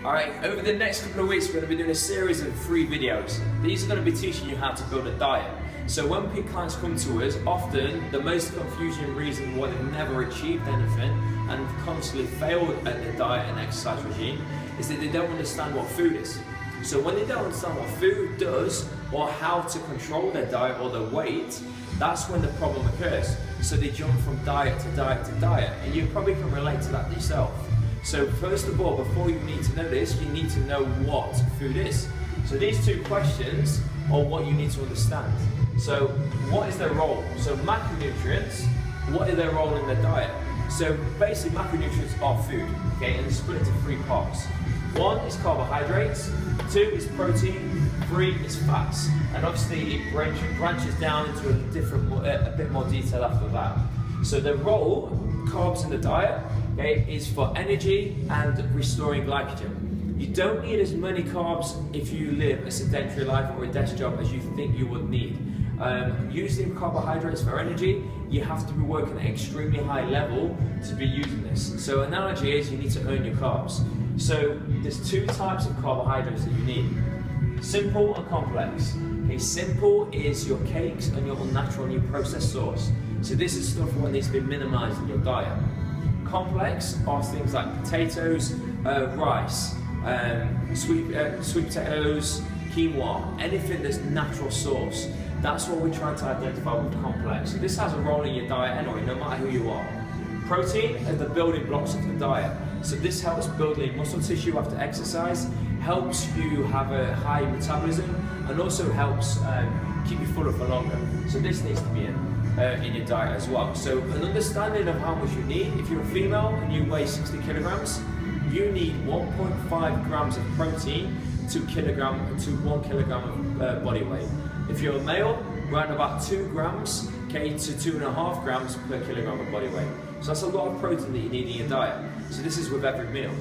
Alright, over the next couple of weeks we're going to be doing a series of 3 videos. These are going to be teaching you how to build a diet. So when clients come to us, often the most confusing reason why they've never achieved anything and constantly failed at the diet and exercise regime is that they don't understand what food is. So when they don't understand what food does or how to control their diet or their weight, that's when the problem occurs. So they jump from diet to diet to diet, and you probably can relate to that yourself. So first of all, before you need to know this, you need to know what food is. So these 2 questions are what you need to understand. So what is their role? So macronutrients, what is their role in the diet? So basically macronutrients are food, okay, and they're split into 3 parts. 1 is carbohydrates, 2 is protein, 3 is fats, and obviously it branches down into a bit more detail after that. So the role, carbs in the diet, okay, is for energy and restoring glycogen. You don't need as many carbs if you live a sedentary life or a desk job as you think you would need. Using carbohydrates for energy, you have to be working at an extremely high level to be using this. So analogy is you need to earn your carbs. So there's 2 types of carbohydrates that you need. Simple and complex. Okay, simple is your cakes and your unnatural and your processed sauce. So this is stuff that needs to be minimized in your diet. Complex are things like potatoes, rice, sweet potatoes, quinoa, anything that's natural source. That's what we're trying to identify with complex. So this has a role in your diet anyway, no matter who you are. Protein is the building blocks of the diet. So this helps building muscle tissue after exercise, helps you have a high metabolism, and also helps keep you fuller for longer. So this needs to be in your diet as well. So an understanding of how much you need. If you're a female and you weigh 60 kilograms, you need 1.5 grams of protein to 1 kilogram of body weight. If you're a male, around about 2 grams, okay, to 2.5 grams per kilogram of body weight. So that's a lot of protein that you need in your diet. So this is with every meal.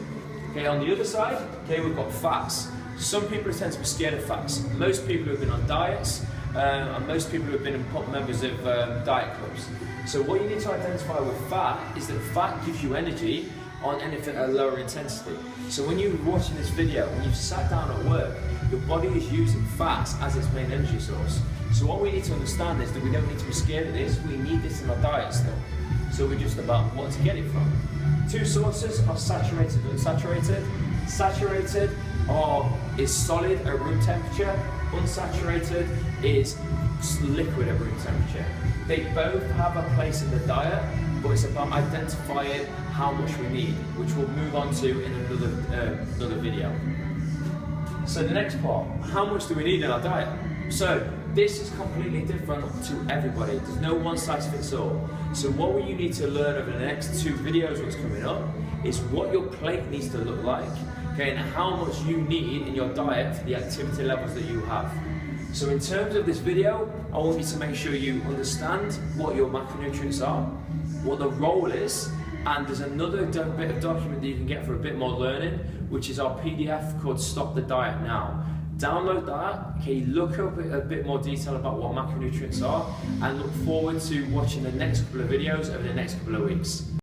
Okay, on the other side, okay, we've got fats. Some people tend to be scared of fats. Most people who have been on diets, and most people who have been members of diet clubs. So what you need to identify with fat is that fat gives you energy on anything at a lower intensity. So when you're watching this video, when you've sat down at work, your body is using fats as its main energy source. So what we need to understand is that we don't need to be scared of this, we need this in our diet still. So we're just about what to get it from. 2 sources are saturated and unsaturated. Saturated is solid at room temperature, unsaturated is liquid at room temperature. They both have a place in the diet, but it's about identifying how much we need, which we'll move on to in another video. So the next part, how much do we need in our diet? So this is completely different to everybody. There's no one size fits all. So what you need to learn over the next 2 videos, what's coming up, is what your plate needs to look like, okay, and how much you need in your diet for the activity levels that you have. So in terms of this video, I want you to make sure you understand what your macronutrients are, what the role is, and there's another bit of document that you can get for a bit more learning, which is our PDF called Stop the Diet Now. Download that, okay, look up a bit more detail about what macronutrients are, and look forward to watching the next couple of videos over the next couple of weeks.